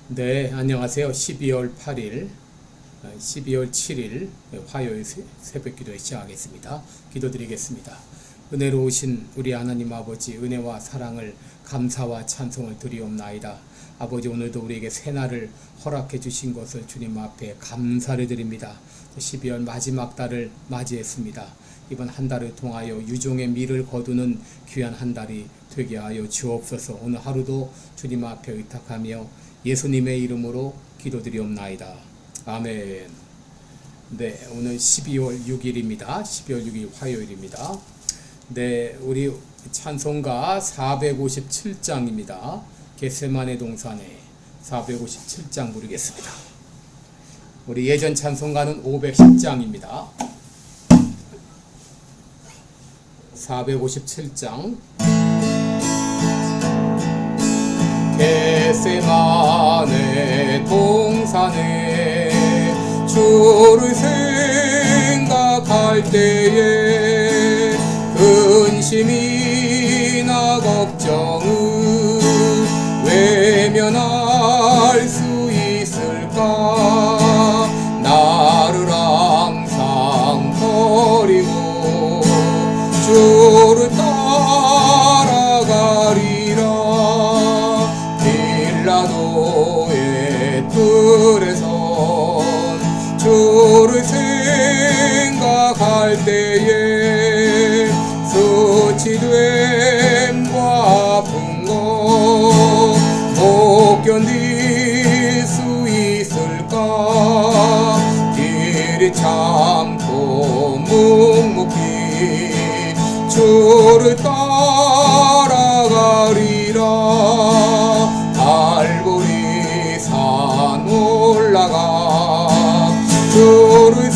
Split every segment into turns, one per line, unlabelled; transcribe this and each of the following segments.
네, 안녕하세요. 12월 8일, 12월 7일 화요일 새벽 기도에 시작하겠습니다. 기도드리겠습니다. 은혜로우신 우리 하나님 아버지, 은혜와 사랑을 감사와 찬송을 드리옵나이다. 아버지, 오늘도 우리에게 새날을 허락해 주신 것을 주님 앞에 감사를 드립니다. 12월 마지막 달을 맞이했습니다. 이번 한 달을 통하여 유종의 미를 거두는 귀한 한 달이 되게 하여 주옵소서. 오늘 하루도 주님 앞에 의탁하며 예수님의 이름으로 기도드리옵나이다. 아멘. 네, 오늘 12월 6일입니다. 12월 6일 화요일입니다. 네, 우리 찬송가 457장입니다. 겟세마네 동산에 457장 부르겠습니다. 우리 예전 찬송가는 510장입니다. 457장. 겟세마네 동산에 주를 생각할 때에 근심이나 걱정은 외면할 수 있을까. 나를 항상 버리고 주를 따라가리라. 빌라도의 뜰에선 주를 생각할 때에 수치됨과 아픈 것 못 견딜 수 있을까. 길이 참고 묵묵히 주를 따라가리라. 갈보리 산 올라가 주를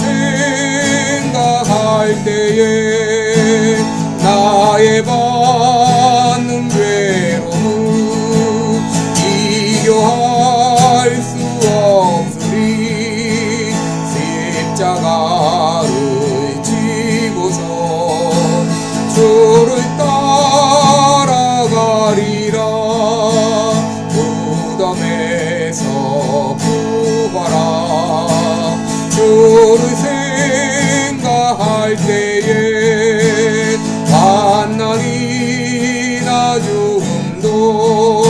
생각할 때에 나의 받는 괴로움은 비교할 수 없으리. 십자가를 지고서 주를 따라가리라. 무덤에서 부활한 주를 생각할 때에 환난이나 죽음도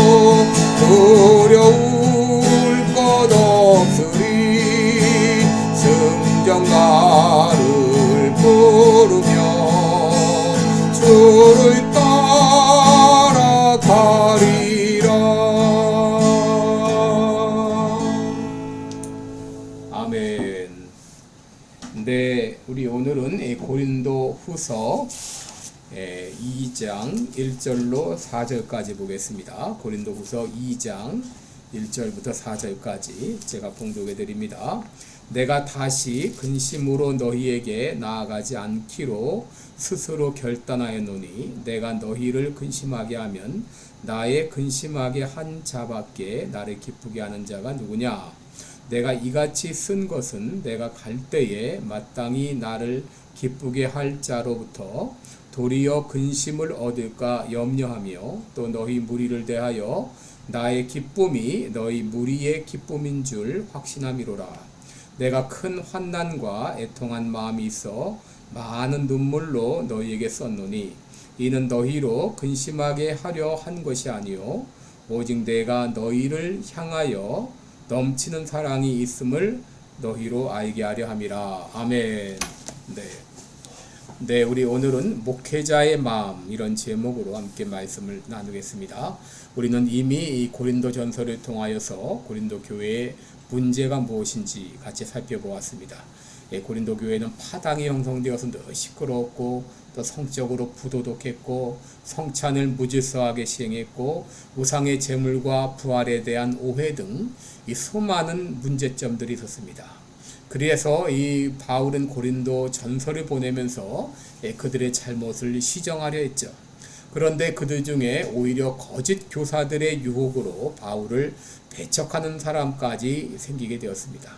두려울 것 없으리. 승전가를 부르며 주를 따라가리라. 아멘. 네, 우리 오늘은 고린도 후서 2장 1절로 4절까지 보겠습니다. 고린도 후서 2장 1절부터 4절까지 제가 봉독해 드립니다. 내가 다시 근심으로 너희에게 나아가지 않기로 스스로 결단하였노니 내가 너희를 근심하게 하면 나의 근심하게 한 자밖에 나를 기쁘게 하는 자가 누구냐. 내가 이같이 쓴 것은 내가 갈 때에 마땅히 나를 기쁘게 할 자로부터 도리어 근심을 얻을까 염려하며 또 너희 무리를 대하여 나의 기쁨이 너희 무리의 기쁨인 줄 확신함이로라. 내가 큰 환난과 애통한 마음이 있어 많은 눈물로 너희에게 썼노니 이는 너희로 근심하게 하려 한 것이 아니요 오직 내가 너희를 향하여 넘치는 사랑이 있음을 너희로 알게 하려 함이라. 아멘. 네, 우리 오늘은 목회자의 마음 이런 제목으로 함께 말씀을 나누겠습니다. 우리는 이미 이 고린도 전서를 통하여서 고린도 교회의 문제가 무엇인지 같이 살펴보았습니다. 고린도 교회는 파당이 형성되어서 늘 시끄러웠고 또 성적으로 부도덕했고 성찬을 무질서하게 시행했고 우상의 제물과 부활에 대한 오해 등 이 수많은 문제점들이 있었습니다. 그래서 이 바울은 고린도 전서를 보내면서 그들의 잘못을 시정하려 했죠. 그런데 그들 중에 오히려 거짓 교사들의 유혹으로 바울을 배척하는 사람까지 생기게 되었습니다.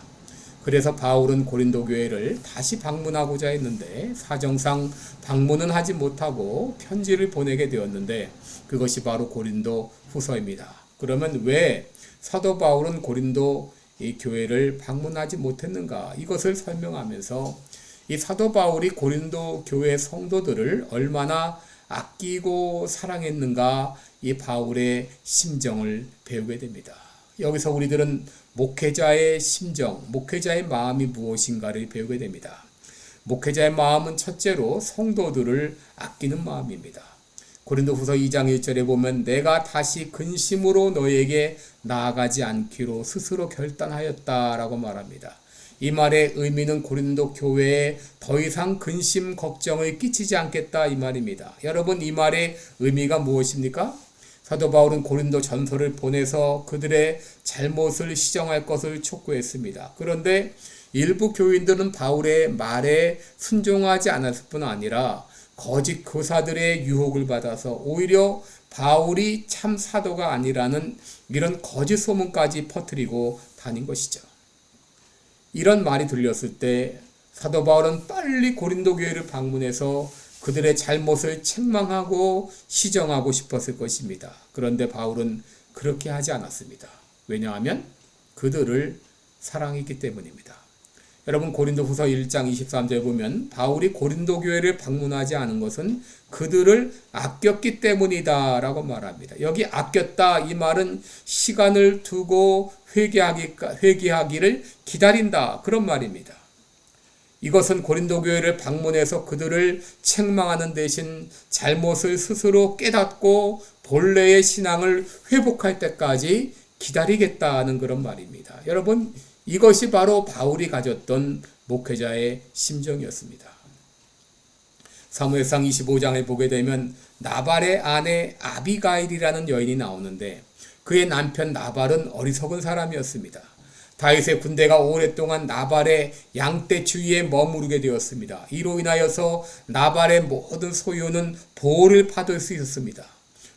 그래서 바울은 고린도 교회를 다시 방문하고자 했는데 사정상 방문은 하지 못하고 편지를 보내게 되었는데 그것이 바로 고린도 후서입니다. 그러면 왜 사도 바울은 고린도 이 교회를 방문하지 못했는가? 이것을 설명하면서 이 사도 바울이 고린도 교회 성도들을 얼마나 아끼고 사랑했는가, 이 바울의 심정을 배우게 됩니다. 여기서 우리들은 목회자의 심정, 목회자의 마음이 무엇인가를 배우게 됩니다. 목회자의 마음은 첫째로 성도들을 아끼는 마음입니다. 고린도후서 2장 1절에 보면 내가 다시 근심으로 너에게 나아가지 않기로 스스로 결단하였다라고 말합니다. 이 말의 의미는 고린도 교회에 더 이상 근심 걱정을 끼치지 않겠다 이 말입니다. 여러분, 이 말의 의미가 무엇입니까? 사도 바울은 고린도 전서를 보내서 그들의 잘못을 시정할 것을 촉구했습니다. 그런데 일부 교인들은 바울의 말에 순종하지 않았을 뿐 아니라 거짓 교사들의 유혹을 받아서 오히려 바울이 참 사도가 아니라는 이런 거짓 소문까지 퍼뜨리고 다닌 것이죠. 이런 말이 들렸을 때 사도 바울은 빨리 고린도 교회를 방문해서 그들의 잘못을 책망하고 시정하고 싶었을 것입니다. 그런데 바울은 그렇게 하지 않았습니다. 왜냐하면 그들을 사랑했기 때문입니다. 여러분, 고린도후서 1장 23절에 보면 바울이 고린도 교회를 방문하지 않은 것은 그들을 아꼈기 때문이다 라고 말합니다. 여기 아꼈다 이 말은 시간을 두고 회개하기를 기다린다 그런 말입니다. 이것은 고린도 교회를 방문해서 그들을 책망하는 대신 잘못을 스스로 깨닫고 본래의 신앙을 회복할 때까지 기다리겠다는 그런 말입니다. 여러분, 이것이 바로 바울이 가졌던 목회자의 심정이었습니다. 사무엘상 25장을 보게 되면 나발의 아내 아비가일이라는 여인이 나오는데 그의 남편 나발은 어리석은 사람이었습니다. 다윗의 군대가 오랫동안 나발의 양떼 주위에 머무르게 되었습니다. 이로 인하여서 나발의 모든 소유는 보호를 받을 수 있었습니다.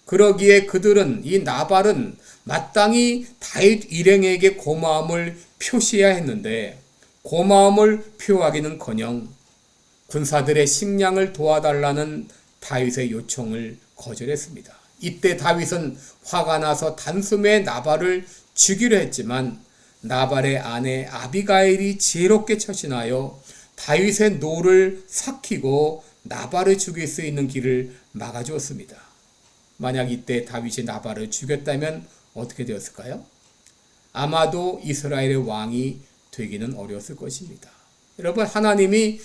그러기에 그들은 이 나발은 마땅히 다윗 일행에게 고마움을 표시해야 했는데 고마움을 표하기는커녕 군사들의 식량을 도와달라는 다윗의 요청을 거절했습니다. 이때 다윗은 화가 나서 단숨에 나발을 죽이려 했지만 나발의 아내 아비가일이 지혜롭게 처신하여 다윗의 노를 삭히고 나발을 죽일 수 있는 길을 막아주었습니다. 만약 이때 다윗이 나발을 죽였다면 어떻게 되었을까요? 아마도 이스라엘의 왕이 되기는 어려웠을 것입니다. 여러분, 하나님이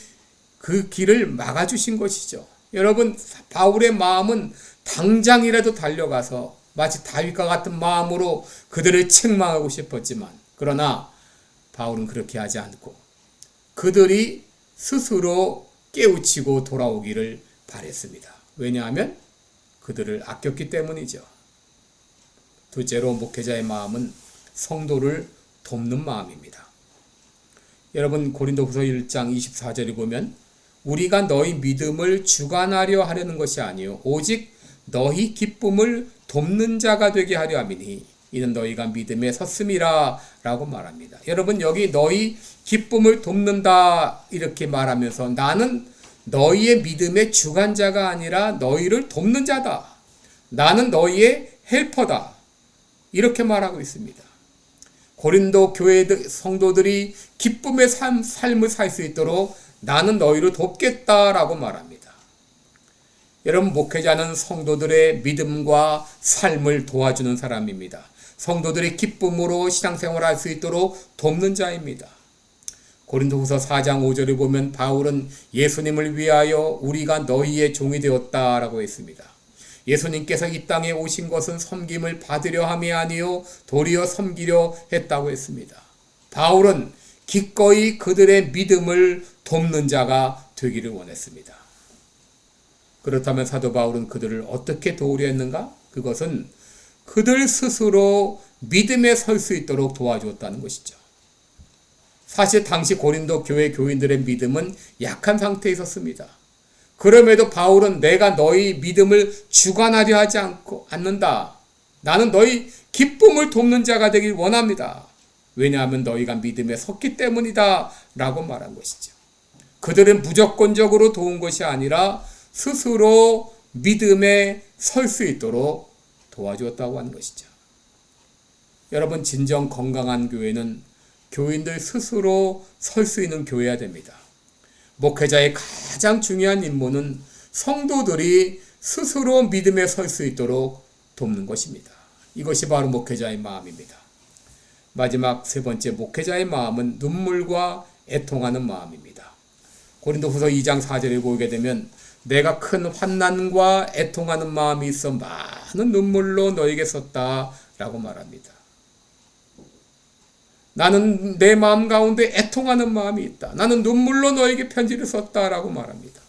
그 길을 막아주신 것이죠. 여러분, 바울의 마음은 당장이라도 달려가서 마치 다윗과 같은 마음으로 그들을 책망하고 싶었지만 그러나 바울은 그렇게 하지 않고 그들이 스스로 깨우치고 돌아오기를 바랬습니다. 왜냐하면 그들을 아꼈기 때문이죠. 둘째로 목회자의 마음은 성도를 돕는 마음입니다. 여러분, 고린도후서 1장 24절에 보면 우리가 너희 믿음을 주관하려 하려는 것이 아니요 오직 너희 기쁨을 돕는 자가 되게 하려 함이니 이는 너희가 믿음에 섰음이라 라고 말합니다. 여러분, 여기 너희 기쁨을 돕는다 이렇게 말하면서 나는 너희의 믿음의 주관자가 아니라 너희를 돕는 자다. 나는 너희의 헬퍼다. 이렇게 말하고 있습니다. 고린도 교회 성도들이 기쁨의 삶을 살 수 있도록 나는 너희를 돕겠다라고 말합니다. 여러분, 목회자는 성도들의 믿음과 삶을 도와주는 사람입니다. 성도들의 기쁨으로 신앙생활을 할 수 있도록 돕는 자입니다. 고린도후서 4장 5절을 보면 바울은 예수님을 위하여 우리가 너희의 종이 되었다라고 했습니다. 예수님께서 이 땅에 오신 것은 섬김을 받으려 함이 아니요 도리어 섬기려 했다고 했습니다. 바울은 기꺼이 그들의 믿음을 돕는 자가 되기를 원했습니다. 그렇다면 사도 바울은 그들을 어떻게 도우려 했는가? 그것은 그들 스스로 믿음에 설 수 있도록 도와주었다는 것이죠. 사실 당시 고린도 교회 교인들의 믿음은 약한 상태에 있었습니다. 그럼에도 바울은 내가 너희 믿음을 주관하려 하지 않는다. 나는 너희 기쁨을 돕는 자가 되길 원합니다. 왜냐하면 너희가 믿음에 섰기 때문이다 라고 말한 것이죠. 그들은 무조건적으로 도운 것이 아니라 스스로 믿음에 설 수 있도록 도와주었다고 하는 것이죠. 여러분, 진정 건강한 교회는 교인들 스스로 설 수 있는 교회여야 됩니다. 목회자의 가장 중요한 임무는 성도들이 스스로 믿음에 설 수 있도록 돕는 것입니다. 이것이 바로 목회자의 마음입니다. 마지막 세 번째, 목회자의 마음은 눈물과 애통하는 마음입니다. 고린도후서 2장 4절에 보게 되면 내가 큰 환난과 애통하는 마음이 있어 많은 눈물로 너에게 썼다 라고 말합니다. 나는 내 마음 가운데 애통하는 마음이 있다. 나는 눈물로 너에게 편지를 썼다 라고 말합니다.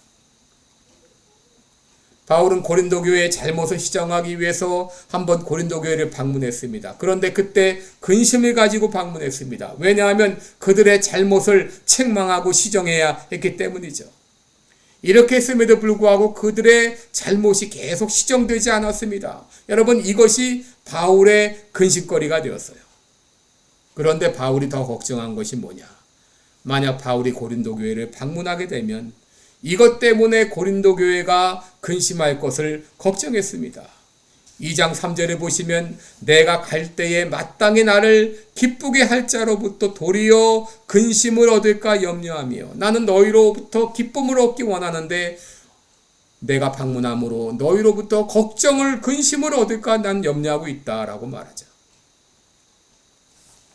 바울은 고린도 교회의 잘못을 시정하기 위해서 한번 고린도 교회를 방문했습니다. 그런데 그때 근심을 가지고 방문했습니다. 왜냐하면 그들의 잘못을 책망하고 시정해야 했기 때문이죠. 이렇게 했음에도 불구하고 그들의 잘못이 계속 시정되지 않았습니다. 여러분, 이것이 바울의 근심거리가 되었어요. 그런데 바울이 더 걱정한 것이 뭐냐? 만약 바울이 고린도 교회를 방문하게 되면 이것 때문에 고린도 교회가 근심할 것을 걱정했습니다. 2장 3절에 보시면 내가 갈 때에 마땅히 나를 기쁘게 할 자로부터 도리어 근심을 얻을까 염려하며 나는 너희로부터 기쁨을 얻기 원하는데 내가 방문함으로 너희로부터 걱정을 근심을 얻을까 난 염려하고 있다라고 말하죠.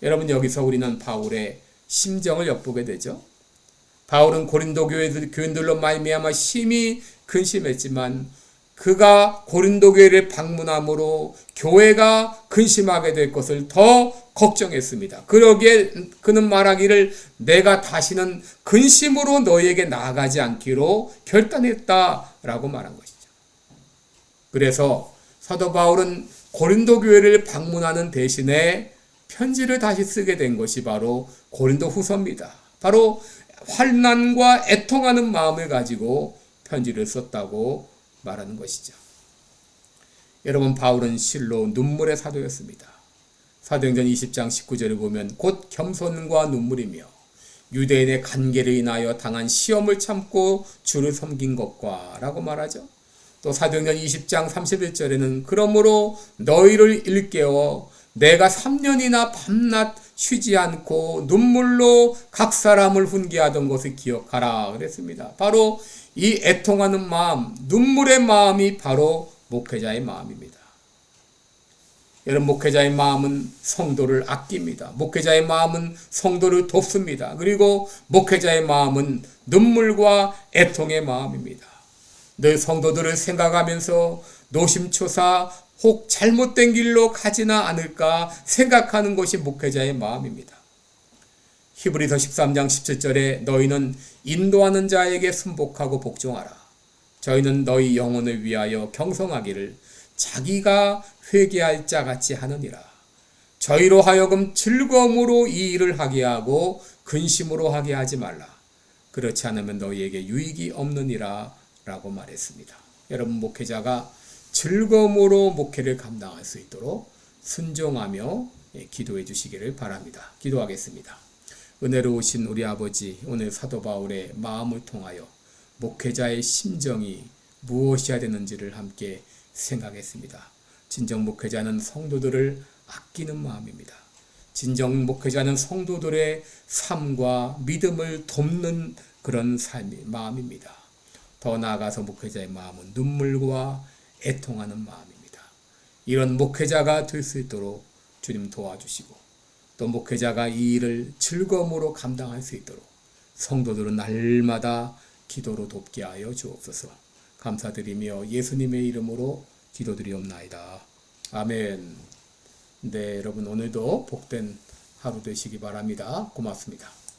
여러분, 여기서 우리는 바울의 심정을 엿보게 되죠. 바울은 고린도 교인들로 말미암아 심히 근심했지만 그가 고린도 교회를 방문함으로 교회가 근심하게 될 것을 더 걱정했습니다. 그러기에 그는 말하기를 내가 다시는 근심으로 너희에게 나아가지 않기로 결단했다라고 말한 것이죠. 그래서 사도 바울은 고린도 교회를 방문하는 대신에 편지를 다시 쓰게 된 것이 바로 고린도 후서입니다. 바로 환난과 애통하는 마음을 가지고 편지를 썼다고 말하는 것이죠. 여러분, 바울은 실로 눈물의 사도였습니다. 사도행전 20장 19절을 보면 곧 겸손과 눈물이며 유대인의 간계를 인하여 당한 시험을 참고 주를 섬긴 것과 라고 말하죠. 또 사도행전 20장 31절에는 그러므로 너희를 일깨워 내가 3년이나 밤낮 쉬지 않고 눈물로 각 사람을 훈계하던 것을 기억하라 그랬습니다. 바로 이 애통하는 마음, 눈물의 마음이 바로 목회자의 마음입니다. 여러분, 목회자의 마음은 성도를 아낍니다. 목회자의 마음은 성도를 돕습니다. 그리고 목회자의 마음은 눈물과 애통의 마음입니다. 늘 성도들을 생각하면서 노심초사 혹 잘못된 길로 가지나 않을까 생각하는 것이 목회자의 마음입니다. 히브리서 13장 17절에 너희는 인도하는 자에게 순복하고 복종하라. 저희는 너희 영혼을 위하여 경성하기를 자기가 회개할 자 같이 하느니라. 저희로 하여금 즐거움으로 이 일을 하게 하고 근심으로 하게 하지 말라. 그렇지 않으면 너희에게 유익이 없느니라 라고 말했습니다. 여러분, 목회자가 즐거움으로 목회를 감당할 수 있도록 순종하며 기도해 주시기를 바랍니다. 기도하겠습니다. 은혜로우신 우리 아버지, 오늘 사도 바울의 마음을 통하여 목회자의 심정이 무엇이어야 되는지를 함께 생각했습니다. 진정 목회자는 성도들을 아끼는 마음입니다. 진정 목회자는 성도들의 삶과 믿음을 돕는 그런 마음입니다. 더 나아가서 목회자의 마음은 눈물과 애통하는 마음입니다. 이런 목회자가 될 수 있도록 주님 도와주시고 또 목회자가 이 일을 즐거움으로 감당할 수 있도록 성도들은 날마다 기도로 돕게 하여 주옵소서. 감사드리며 예수님의 이름으로 기도드리옵나이다. 아멘. 네, 여러분, 오늘도 복된 하루 되시기 바랍니다. 고맙습니다.